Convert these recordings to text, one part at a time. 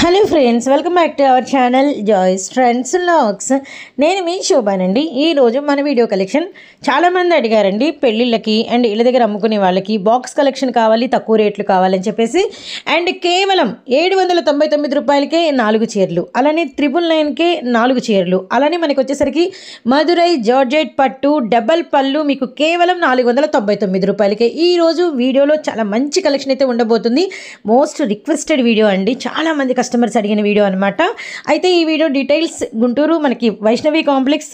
Hello friends, welcome back to our channel Joys Trends Vlogs. నేను మీ శోభానండి. ఈరోజు మన వీడియో కలెక్షన్ చాలామంది అడిగారండి, పెళ్ళిళ్ళకి అండ్ ఇళ్ళ దగ్గర అమ్ముకునే వాళ్ళకి బాక్స్ కలెక్షన్ కావాలి, తక్కువ రేట్లు కావాలని చెప్పేసి. అండ్ కేవలం 799 రూపాయలకే 4 చీరలు, అలానే 999కే 4 చీరలు, అలానే మనకి వచ్చేసరికి మధురై జార్జెట్ పట్టు డబల్ పళ్ళు మీకు కేవలం 499 రూపాయలకే. ఈరోజు వీడియోలో చాలా మంచి కలెక్షన్ అయితే ఉండబోతుంది. మోస్ట్ రిక్వెస్టెడ్ వీడియో అండి, చాలామంది కస్టమర్స్ అడిగిన వీడియో అనమాట. అయితే ఈ వీడియో డీటెయిల్స్ గుంటూరు మనకి Vaishnavi complex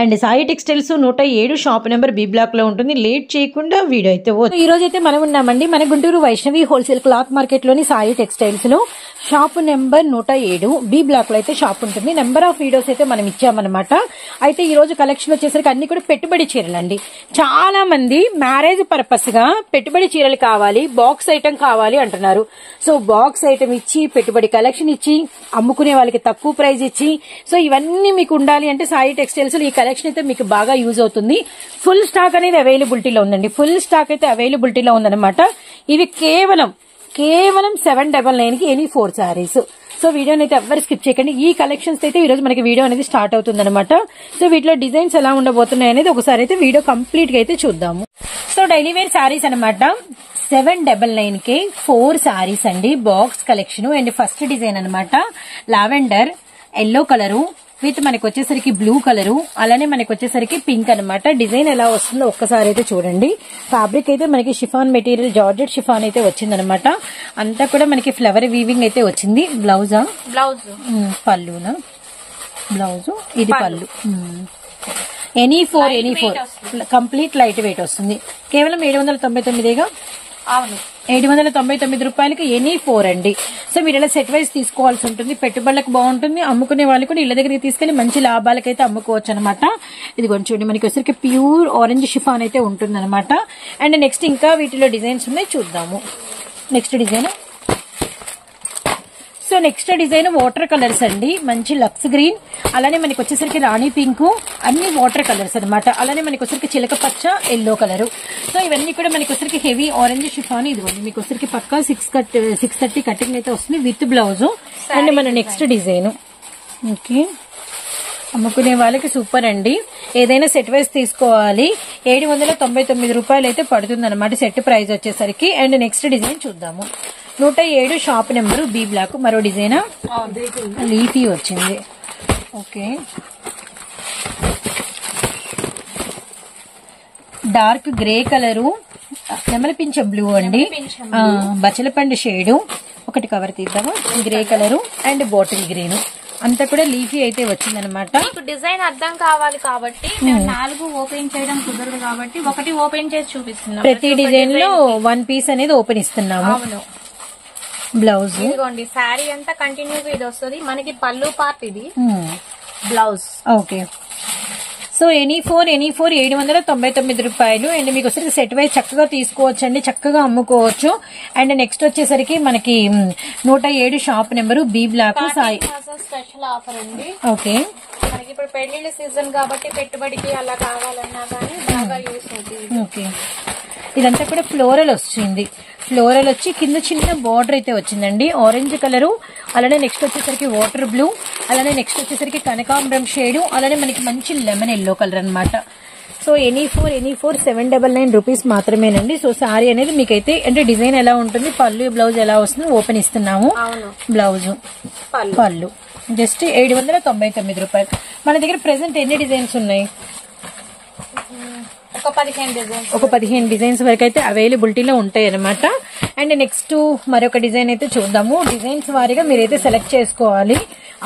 and Sai textiles 107 shop number B block లో ఉంటుంది. లేట్ చేయకుండా వీడియో అయితే ఈ రోజు అయితే మనం ఉన్నామండి మన Guntur Vaishnavi wholesale cloth market లోని సాయి టెక్స్టైల్స్ లో షాప్ నెంబర్ 107 బి బ్లాక్ లో అయితే షాప్ ఉంటుంది. నెంబర్ ఆఫ్ వీడియోస్ అయితే మనం ఇచ్చామన్నమాట. అయితే ఈ రోజు కలెక్షన్ వచ్చేసరికి అన్ని కూడా పెట్టుబడి చీరలండి. చాలా మంది మ్యారేజ్ పర్పస్ గా పెట్టుబడి చీరలు కావాలి, బాక్స్ ఐటమ్ కావాలి అంటున్నారు. సో బాక్స్ ఐటమ్ ఇచ్చి పెట్టుబడి కలెక్షన్ ఇచ్చి అమ్ముకునే వాళ్ళకి తక్కువ ప్రైస్ ఇచ్చి, సో ఇవన్నీ మీకు ఉండాలి అంటే సాయి టెక్స్టైల్స్ లో ఈ కలెక్షన్ అయితే మీకు బాగా యూజ్ అవుతుంది. ఫుల్ స్టాక్ అనేది అవైలబిలిటీలో ఉందండి. ఫుల్ స్టాక్ అయితే అవైలబిలిటీలో ఉందన్నమాట. ఇవి కేవలం 799కి ఎనీ 4 సారీస్. సో వీడియోని అయితే ఎవరు స్కిప్ చేయకండి. ఈ కలెక్షన్స్ అయితే ఈ రోజు మనకి వీడియో అనేది స్టార్ట్ అవుతుంది అనమాట. సో వీటిలో డిజైన్స్ ఎలా ఉండబోతున్నాయి అనేది ఒకసారి అయితే వీడియో కంప్లీట్ గా అయితే చూద్దాము. సో డైలీ వేర్ సారీస్ అనమాట. 799కే 4 సారీస్ అండి, box collection. And first design అనమాట లావెండర్ ఎల్లో కలరు విత్ మనకి వచ్చేసరికి బ్లూ కలరు, అలానే మనకి వచ్చేసరికి పింక్ అనమాట. డిజైన్ ఎలా వస్తుందో ఒక్కసారి అయితే చూడండి. ఫ్యాబ్రిక్ అయితే మనకి షిఫాన్ మెటీరియల్ జార్జెట్ షిఫాన్ అయితే వచ్చిందనమాట. అంతా కూడా మనకి ఫ్లవర్ వీవింగ్ అయితే వచ్చింది. బ్లౌజ్ పళ్ళునా బ్లౌజ్, ఇది పళ్ళు. Any four complete light weight వస్తుంది. కేవలం 799గా. అవును, 799 రూపాయలకి ఎనీ 4 అండి. సో మీరు ఇలా సెట్ వైజ్ తీసుకోవాల్సి ఉంటుంది. పెట్టుబడులకు బాగుంటుంది, అమ్ముకునే వాళ్ళు కూడా ఇళ్ల దగ్గరికి తీసుకెళ్లి మంచి లాభాలకైతే అమ్ముకోవచ్చు అనమాట. ఇది కొంచెం చూడండి, మనకి వచ్చరికి ప్యూర్ ఆరెంజ్ షిఫాన్ అయితే ఉంటుంది అనమాట. అండ్ నెక్స్ట్ ఇంకా వీటిలో డిజైన్స్ ఉన్నాయి, చూద్దాము. నెక్స్ట్ డిజైన్ వాటర్ కలర్స్ అండి. మంచి లక్స్ గ్రీన్, అలానే మనకి వచ్చేసరికి రాణి పింక్, అన్ని వాటర్ కలర్స్ అనమాట. అలానే మనకి వచ్చరికి చిలక పచ్చ ఎల్లో కలర్. సో ఇవన్నీ కూడా మనకి వచ్చరికి హెవీ ఆరెంజ్ షిఫాన్. ఇదిగోండి మీకు వచ్చరికి పక్కా 630 కటింగ్ అయితే వస్తుంది విత్ బ్లౌజ్. అండ్ మన నెక్స్ట్ డిజైన్ ఓకే, అమ్ముకునే వాళ్ళకి సూపర్ అండి. ఏదైనా సెట్ వైజ్ తీసుకోవాలి. 799 రూపాయలు అయితే పడుతుంది అనమాట సెట్ ప్రైస్ వచ్చేసరికి. అండ్ నెక్స్ట్ డిజైన్ చూద్దాము. 107 షాప్ నెంబరు బి బ్లాక్. మరో డిజైన్ లీఫీ వచ్చింది. ఓకే, డార్క్ గ్రే కలరు, నెమలిపించ బ్లూ అండి, బచ్చలపండు షేడు. ఒకటి కవర్ తీద్దాము. Grey colour and bottle green, అంతా కూడా లీఫీ అయితే వచ్చిందనమాట. డిజైన్ అర్థం కావాలి కాబట్టి 4 ఓపెన్ చేయడం కుదరదు కాబట్టి ఒకటి ఓపెన్ చేసి చూపిస్తున్నాం. ప్రతి డిజైన్ లో 1 పీస్ అనేది ఓపెన్ ఇస్తున్నాము. అవును. బ్లౌజ్ ఇదిగోండి, శారీ అంతా కంటిన్యూగా ఇది వస్తుంది. మనకి పళ్ళు పార్ట్, ఇది blouse. Okay, so any four 799 రూపాయలు. అండ్ మీకు వచ్చేసరికి సెట్ వైజ్ చక్కగా తీసుకోవచ్చు అండి, చక్కగా అమ్ముకోవచ్చు. అండ్ నెక్స్ట్ వచ్చేసరికి మనకి 107 shop number B block Sai special offer అండి. ఓకే, మనకి ఇప్పుడు పెళ్లిళ్ళ సీజన్ కాబట్టి పెట్టుబడికి అలా కావాలన్నా కానీ బాగా యూస్ అవుతుంది. ఓకే, ఇదంతా కూడా ఫ్లోరల్ వచ్చింది. ఫ్లోరల్ వచ్చి కింద చిన్న బార్డర్ అయితే వచ్చిందండి, ఆరెంజ్ కలరు. అలానే నెక్స్ట్ వచ్చేసరికి వాటర్ బ్లూ, అలానే నెక్స్ట్ వచ్చేసరికి కనకాంబరం షేడు, అలానే మనకి మంచి లెమన్ ఎల్లో కలర్ అనమాట. సో ఎనీ ఫోర్ 799 రూపీస్ మాత్రమేనండి. సో సారీ అనేది మీకైతే అంటే డిజైన్ ఎలా ఉంటుంది, పళ్ళు బ్లౌజ్ ఎలా వస్తుంది ఓపెన్ ఇస్తున్నాము. బ్లౌజ్ పళ్ళు జస్ట్ 799 రూపాయలు. మన దగ్గర ప్రెసెంట్ ఎన్ని డిజైన్స్ ఉన్నాయి? ఒక 15 డిజైన్స్ వరకు అయితే అవైలబిలిటీలో ఉంటాయి అనమాట. అండ్ నెక్స్ట్ మరొక డిజైన్ అయితే చూద్దాము. డిజైన్స్ వారీగా మీరైతే సెలెక్ట్ చేసుకోవాలి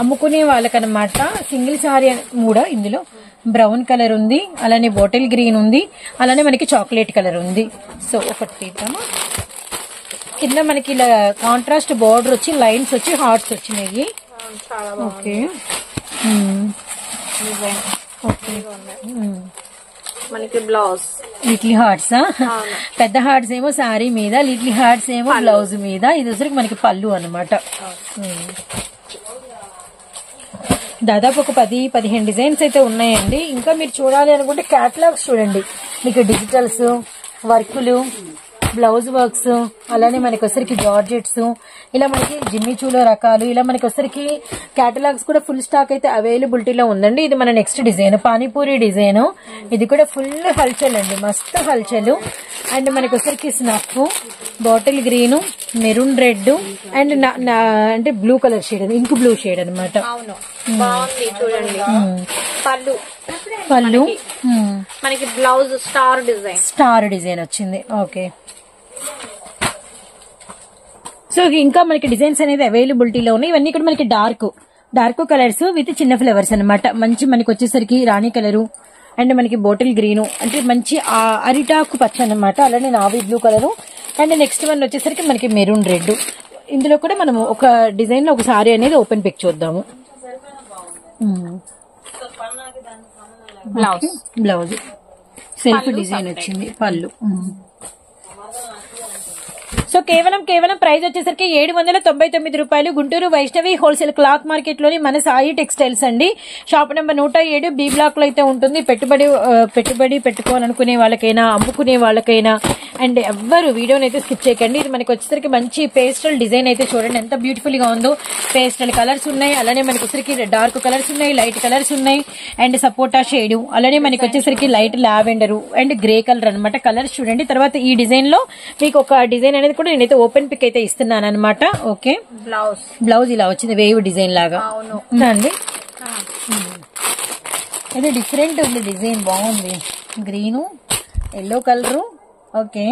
అమ్ముకునే వాళ్ళకనమాట. సింగిల్ సారీ కూడా ఇందులో బ్రౌన్ కలర్ ఉంది, అలానే బాటిల్ గ్రీన్ ఉంది, అలానే మనకి చాక్లెట్ కలర్ ఉంది. సో ఒకటి తీద్దాము. కింద మనకి ఇలా కాంట్రాస్ట్ బార్డర్ వచ్చి లైన్స్ వచ్చి హార్ట్స్ వచ్చినాయి. ఓకే ఓకే, మనకి బ్లౌజ్ లిటిల్ హార్ట్స్, పెద్ద హార్ట్స్ ఏమో సారీ మీద, లిటిల్ హార్ట్స్ ఏమో బ్లౌజ్ మీద. ఇది వచ్చరికి మనకి పళ్ళు అనమాట. దాదాపు ఒక 10-15 డిజైన్స్ అయితే ఉన్నాయండి. ఇంకా మీరు చూడాలి అనుకుంటే క్యాటలాగ్స్ చూడండి. మీకు డిజిటల్స్ వర్కులు బ్లౌజ్ వర్క్స్, అలానే మనకి వచ్చరికి జార్జెట్స్, ఇలా మనకి జిమ్మి చూలో రకాలు, ఇలా మనకి వచ్చరికి కేటలాగ్స్ కూడా ఫుల్ స్టాక్ అయితే అవైలబిలిటీలో ఉందండి. ఇది మన నెక్స్ట్ డిజైన్ పానీపూరి డిజైన్. ఇది కూడా ఫుల్ హల్చల్ అండి, మస్తు హల్చల్. అండ్ మనకి వచ్చరికి snuff, bottle green, maroon red and అంటే blue colour shade, ink blue shade అనమాట. బాగుంది చూడండి. పళ్ళు మనకి బ్లౌజ్ స్టార్ డిజైన్ వచ్చింది. ఓకే, సో ఇంకా మనకి డిజైన్స్ అనేది అవైలబిలిటీలో ఉన్నాయి. ఇవన్నీ కూడా మనకి డార్క్ కలర్స్ విత్ చిన్న ఫ్లవర్స్ అనమాట. మంచి మనకి వచ్చేసరికి రాణి కలరు అండ్ మనకి బాటిల్ గ్రీన్ అంటే మంచి అరిటాకు పచ్చ అనమాట. అలానే navy blue colour and next one వచ్చేసరికి మనకి మెరూన్ రెడ్. ఇందులో కూడా మనం ఒక డిజైన్ లో ఒక సారీ అనేది ఓపెన్ పిక్ చూద్దాము. బ్లౌజ్ సెల్ఫ్ డిజైన్ వచ్చింది. పళ్ళు. సో కేవలం ప్రైస్ వచ్చేసరికి 799 రూపాయలు. Guntur Vaishnavi wholesale cloth market లోని మన సాయి టెక్స్టైల్స్ అండి. షాప్ నెంబర్ 107 బి బ్లాక్ లో అయితే ఉంటుంది. పెట్టుబడి పెట్టుకోవాలనుకునే వాళ్ళకైనా, అమ్ముకునే వాళ్ళకైనా అండ్ ఎవ్వరు వీడియోని అయితే స్కిప్ చేయకండి. ఇది మనకి వచ్చేసరికి మంచి పేస్టల్ డిజైన్ అయితే చూడండి ఎంత బ్యూటిఫుల్ గా ఉందో. పేస్టల్ కలర్స్ ఉన్నాయి, అలానే మనకి వచ్చేసరికి డార్క్ కలర్స్ ఉన్నాయి, లైట్ కలర్స్ ఉన్నాయి అండ్ సపోటా షేడ్, అలానే మనకి వచ్చేసరికి light lavender and grey colour అనమాట. కలర్స్ చూడండి. తర్వాత ఈ డిజైన్ లో మీకు ఒక డిజైన్ అనేది నేనైతే ఓపెన్ పిక్ అయితే ఇస్తున్నాను అనమాట. ఓకే, బ్లౌజ్ ఇలా వచ్చింది వేవ్ డిజైన్ లాగా అండి. ఇది డిఫరెంట్ ఉంది డిజైన్, బాగుంది. Green, yellow colour. Okay,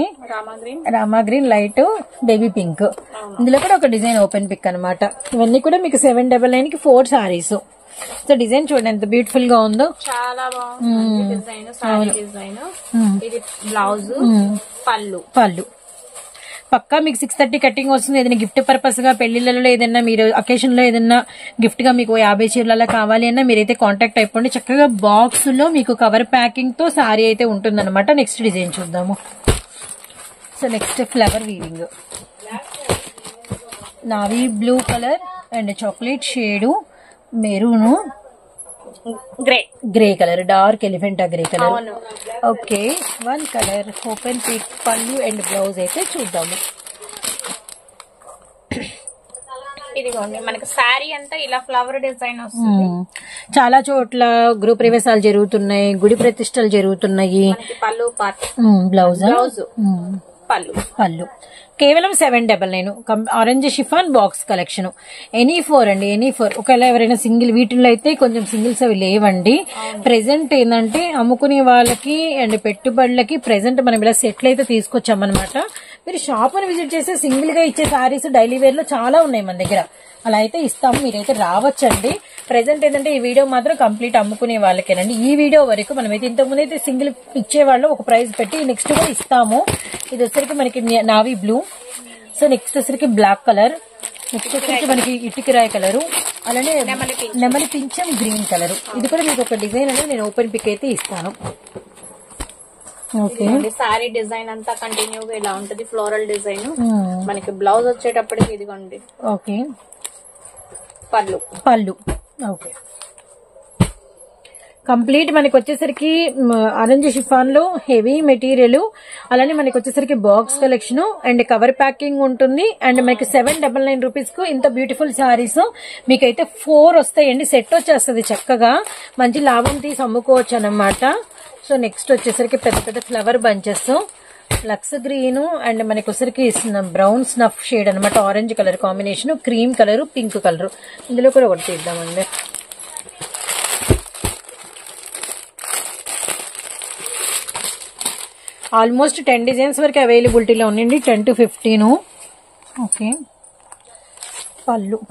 Rama green, light baby pink. ఇందులో కూడా ఒక డిజైన్ ఓపెన్ పిక్ అనమాట. ఇవన్నీ కూడా మీకు 799 కి 4 సారీస్. సో డిజైన్ చూడండి ఎంత బ్యూటిఫుల్ గా ఉందో, చాలా బాగుంది డిజైన్. ఇది బ్లౌజ్, పళ్ళు పక్కా మీకు 630 కటింగ్ వస్తుంది. ఏదైనా గిఫ్ట్ పర్పస్ గా పెళ్లిళ్లలో ఏదైనా మీరు అకేషన్ లో ఏదైనా గిఫ్ట్ గా మీకు 50 చీరల కావాలి అన్నా మీరైతే కాంటాక్ట్ అయిపోండి. చక్కగా బాక్స్ లో మీకు కవర్ ప్యాకింగ్ తో సారీ అయితే ఉంటుందన్నమాట. నెక్స్ట్ డిజైన్ చూద్దాము. So next flower weaving, navy blue colour and chocolate shade, maroon, grey colour, dark elephant grey colour. Okay, one colour open pick. Pallu and blouse అయితే చూద్దాము. ఇదిగోండి మనకి సారీ అంతా ఇలా ఫ్లవర్ డిజైన్ వస్తుంది. చాలా చోట్ల గృహ ప్రవేశాలు జరుగుతున్నాయి, గుడి ప్రతిష్టలు జరుగుతున్నాయి. పళ్ళు, బ్లౌజ్, పళ్ళు కేవలం 799. Orange chiffon box collection. Any 4 అండి, ఎనీ 4. ఒకవేళ ఎవరైనా సింగిల్, వీటిల్లో అయితే కొంచెం సింగిల్స్ అవి లేవండి. ప్రెసెంట్ ఏంటంటే అమ్ముకునే వాళ్ళకి అండ్ పెట్టుబడులకి ప్రెసెంట్ మనం ఇలా సెట్లు అయితే తీసుకొచ్చామన్నమాట. మీరు షాప్ అని విజిట్ చేస్తే సింగిల్ గా ఇచ్చే సారీస్ డైలీ వేర్ లో చాలా ఉన్నాయి మన దగ్గర. అలా అయితే ఇస్తాము, మీరైతే రావచ్చండి. ప్రెసెంట్ ఏంటంటే ఈ వీడియో మాత్రం కంప్లీట్ అమ్ముకునే వాళ్ళకేనండి. ఈ వీడియో వరకు మనమైతే ఇంతకుముందు అయితే సింగిల్ ఇచ్చేవాళ్ళు ఒక ప్రైస్ పెట్టి నెక్స్ట్ కూడా ఇస్తాము. ఇది వచ్చరికి మనకి నావీ బ్లూ. సో నెక్స్ట్ వచ్చరికి బ్లాక్ కలర్. నెక్స్ట్ వచ్చరికి మనకి ఇటుకరాయి కలరు, అలానే నెమలి పింఛం గ్రీన్ కలర్. ఇది కూడా మీకు ఒక డిజైన్ అనేది నేను ఓపెన్ పిక్ అయితే ఇస్తాను. ఓకే, సారీ డిజైన్ అంతా కంటిన్యూగా ఇలా ఉంటది, ఫ్లోరల్ డిజైన్. మనకి బ్లౌజ్ వచ్చేటప్పటికి ఇదిగోండి. ఓకే, పళ్ళు. ఓకే, కంప్లీట్ మనకి వచ్చేసరికి ఆరెంజ్ షిఫాన్ లో హెవీ మెటీరియల్, అలానే మనకి వచ్చేసరికి box collection and cover packing ఉంటుంది. అండ్ మనకి 799 రూపీస్ కు ఇంత బ్యూటిఫుల్ సారీస్ మీకైతే 4 వస్తాయండి. సెట్ వచ్చేస్తుంది, చక్కగా మంచి లాభం తీసి అమ్ముకోవచ్చు అన్నమాట. సో నెక్స్ట్ వచ్చేసరికి పెద్ద పెద్ద ఫ్లవర్ బంచెస్, లక్స్ గ్రీన్ అండ్ మనకి వచ్చరికి బ్రౌన్ స్నఫ్ షేడ్ అనమాట. Orange colour combination, cream colour, pink colour. ఇందులో కూడా ఒకటి తీద్దామండి. ఆల్మోస్ట్ 10 డిజైన్స్ వరకు అవైలబిలిటీలో ఉండండి, 10 to 15. ఓకే,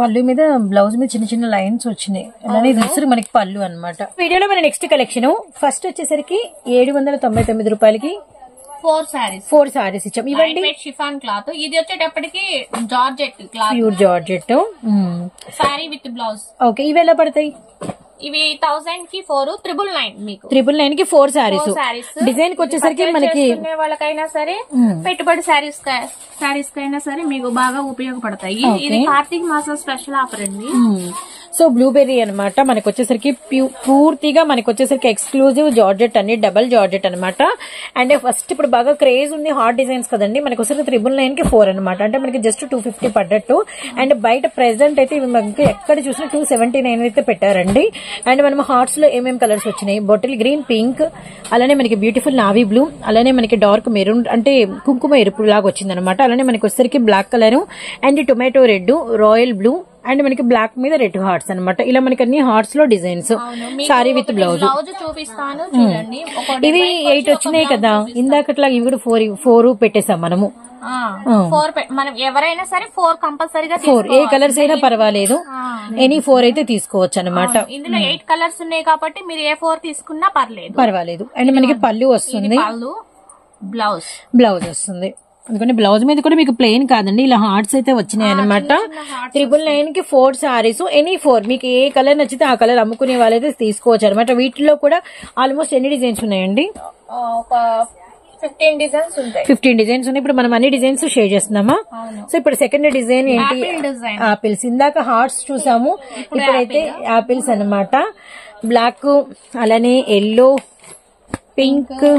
పళ్ళు మీద బ్లౌజ్ మీద చిన్న చిన్న లైన్స్ వచ్చినాయి. అలానే ఇది మనకి పళ్ళు అనమాట. వీడియోలో మన నెక్స్ట్ కలెక్షన్ ఫస్ట్ వచ్చేసరికి 799 రూపాయలకి 4 సారీస్ ఇచ్చాం. ఇవ్వండి షిఫాన్ క్లాత్. ఇది వచ్చేటప్పటికి georgette cloth, pure georgette sorry with blouse. Okay, ఇవి ఎలా పడతాయి? ఇవి 1000 కి 4, 999 మీకు 999 కి 4 సారీస్. డిజైన్ కి వచ్చేసరికి మనకి వాళ్ళకైనా సరే, పెట్టుబడి సారీస్ కైనా సరే మీకు బాగా ఉపయోగపడతాయి. ఇది కార్తీక మాసం స్పెషల్ ఆఫర్ అండి. సో బ్లూబెర్రీ అనమాట మనకు వచ్చేసరికి పూర్తిగా మనకు వచ్చేసరికి ఎక్స్క్లూజివ్ జార్జెట్ అండి, డబల్ జార్జెట్ అనమాట. అండ్ ఫస్ట్ ఇప్పుడు బాగా క్రేజ్ ఉంది హాట్ డిజైన్స్ కదండి, మనకు వచ్చేసరికి 999 కి 4 అనమాట. అంటే మనకి జస్ట్ 250 పడ్డట్టు. అండ్ బయట ప్రెసెంట్ అయితే ఇవి మనకి ఎక్కడ చూసినా 279 అయితే పెట్టారండి. అండ్ మనం హార్ట్స్ లో ఏమేమి కలర్స్ వచ్చినాయి, బాటిల్ గ్రీన్, పింక్, అలానే మనకి బ్యూటిఫుల్ నావీ బ్లూ, అలానే మనకి డార్క్ మెరూన్ అంటే కుంకుమ ఎరుపు లాగా వచ్చింది అనమాట. అలానే మనకి వచ్చేసరికి black colour and tomato red, royal blue and మనకి బ్లాక్ మీద రెడ్ హార్ట్స్ అనమాట. ఇలా మనకి అన్ని హార్ట్స్ లో డిజైన్స్, సారీ విత్ బ్లౌజ్ చూపిస్తాను చూడండి. ఇవి 8 వచ్చినాయి కదా ఇందాకట్లా, ఇవి కూడా 4 పెట్టేసాం మనము. 4 మనం ఎవరైనా సరే 4 కంపల్సరీగా 4 ఏ కలర్స్ అయినా పర్వాలేదు, ఎనీ 4 అయితే తీసుకోవచ్చు అనమాట. ఇందులో 8 కలర్స్ ఉన్నాయి కాబట్టి మీరు ఏ 4 తీసుకున్నా పర్వాలేదు. అండ్ మనకి పళ్ళు వస్తుంది, బ్లౌజ్ వస్తుంది. అందుకని బ్లౌజ్ మీద కూడా మీకు ప్లెయిన్ కాదండి, ఇలా హార్ట్స్ అయితే వచ్చినాయి అనమాట. 999 కి 4 సారీస్, ఎనీ 4 మీకు ఏ కలర్ నచ్చితే ఆ కలర్ అమ్ముకునే వాళ్ళైతే తీసుకోవచ్చు అనమాట. వీటిలో కూడా ఆల్మోస్ట్ ఎన్ని డిజైన్స్ ఉన్నాయండి? ఒక 15 డిజైన్స్ ఉంటాయి. 15 డిజైన్స్ ఉన్నాయి. ఇప్పుడు మనం అన్ని డిజైన్స్ షేర్ చేస్తున్నామా? సో ఇప్పుడు సెకండ్ డిజైన్ ఏంటి? ఆపిల్స్. ఇందాక హార్ట్స్ చూసాము, ఇప్పుడైతే ఆపిల్స్ అనమాట. బ్లాక్, అలానే yellow, pink,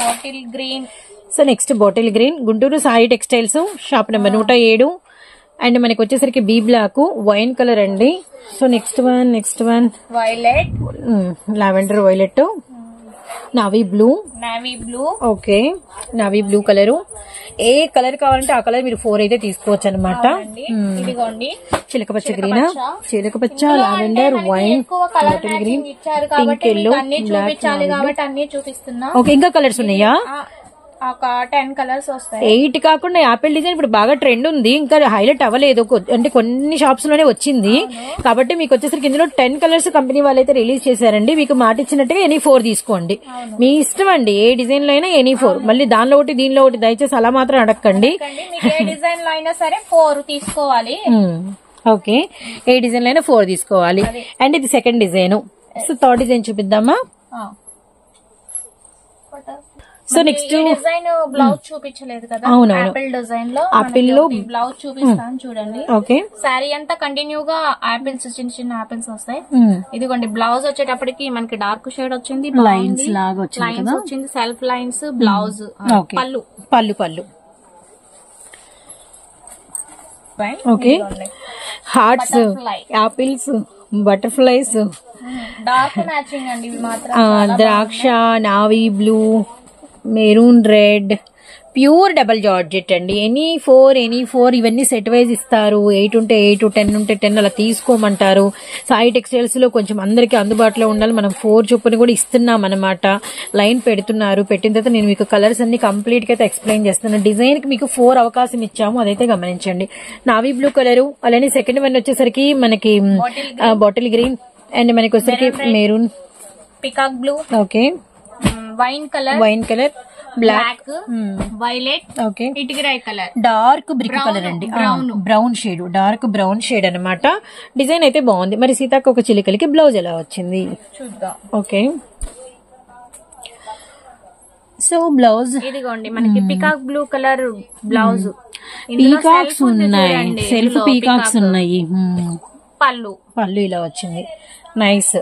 bottle green. So next bottle green, Guntur Sai textiles, shop number 107. And మనకి వచ్చేసరికి బీ బ్లాక్, వైన్ కలర్ అండి. So next one violet, lavender violet, navy blue. Okay, navy blue colour. ఏ colour కావాలంటే ఆ కలర్ మీరు 4 అయితే తీసుకోవచ్చు అనమాట. చిలకపచ్చ గ్రీన్, చిలకపచ్చ, lavender, wine, bottle green, pink, yellow, black. Okay, ఇంకా కలర్స్ ఉన్నాయా? ఒక 10 కలర్స్ వస్తాయి. 8 కాకుండా యాపిల్ డిజైన్ ఇప్పుడు బాగా ట్రెండ్ ఉంది, ఇంకా హైలైట్ అవ్వలేదు, అంటే కొన్ని షాప్స్ లోనే వచ్చింది కాబట్టి మీకు వచ్చేసరికి ఇందులో 10 కలర్స్ కంపెనీ వాళ్ళైతే రిలీజ్ చేశారండి. మీకు మాట ఇచ్చినట్టుగా ఎనీ 4 తీసుకోండి, మీ ఇష్టం అండి. ఏ డిజైన్ లో అయినా ఎనీ 4, మళ్ళీ దానిలో ఒకటి దీనిలో ఒకటి దయచేసి అలా మాత్రం అడగండి. ఏ డిజైన్ లో అయినా సరే 4 తీసుకోవాలి. ఓకే, ఏ డిజైన్ లో అయినా 4 తీసుకోవాలి. అండ్ ఇది second design. So third design చూపిద్దామా? సో నెక్స్ట్ డిజైన్ బ్లౌజ్ చూపించలేదు కదా, ఆపిల్ డిజైన్ లో ఆపిల్ లో బ్లౌజ్ చూపిస్తాను చూడండి. ఓకే, సారీ అంతా కంటిన్యూగా ఆపిల్స్, చిన్న చిన్న ఆపిల్స్ వస్తాయి. ఇదిగోండి బ్లౌజ్ వచ్చేటప్పటికి మనకి డార్క్ షేడ్ వచ్చింది, లైన్స్ లాగా వచ్చింది, సెల్ఫ్ లైన్స్. బ్లౌజ్, పళ్ళు. Okay, hearts, apples, butterflies, dark matching అండి ఇవి మాత్రం. ద్రాక్ష, navy blue, maroon red, pure double georgette అండి. ఎనీ 4 ఇవన్నీ సెట్ వైజ్ ఇస్తారు. 8 ఉంటే 8, 10 ఉంటే 10 అలా తీసుకోమంటారు. సాయి టెక్స్టైల్స్ లో కొంచెం అందరికి అందుబాటులో ఉండాలి, మనం 4 చొప్పున కూడా ఇస్తున్నాం అనమాట. లైన్ పెడుతున్నారు, పెట్టిన తర్వాత నేను మీకు కలర్స్ అన్ని కంప్లీట్ గా అయితే ఎక్స్ప్లెయిన్ చేస్తున్నాను. డిజైన్ కి మీకు 4 అవకాశం ఇచ్చాము, అదైతే గమనించండి. నావీ బ్లూ కలర్, అలానే సెకండ్ వన్ వచ్చేసరికి మనకి బాటిల్ గ్రీన్, అండ్ మనకి వచ్చేసరికి maroon, peacock blue, okay, wine colour, black, violet, okay, ఇటుకరాయి కలర్, డార్క్ బ్రిక్ కలర్ అండి, brown shade, dark brown shade అనమాట. డిజైన్ అయితే బాగుంది. మరి సీతాకు ఒక చిలికలకి బ్లౌజ్ ఎలా వచ్చింది చూద్దాం. ఓకే, సో బ్లౌజ్ ఇదిగోండి మనకి peacock blue colour blouse, peacocks ఉన్నాయి, సెల్ఫ్ పీకాక్స్ ఉన్నాయి. పళ్ళు ఇలా వచ్చింది, నైస్.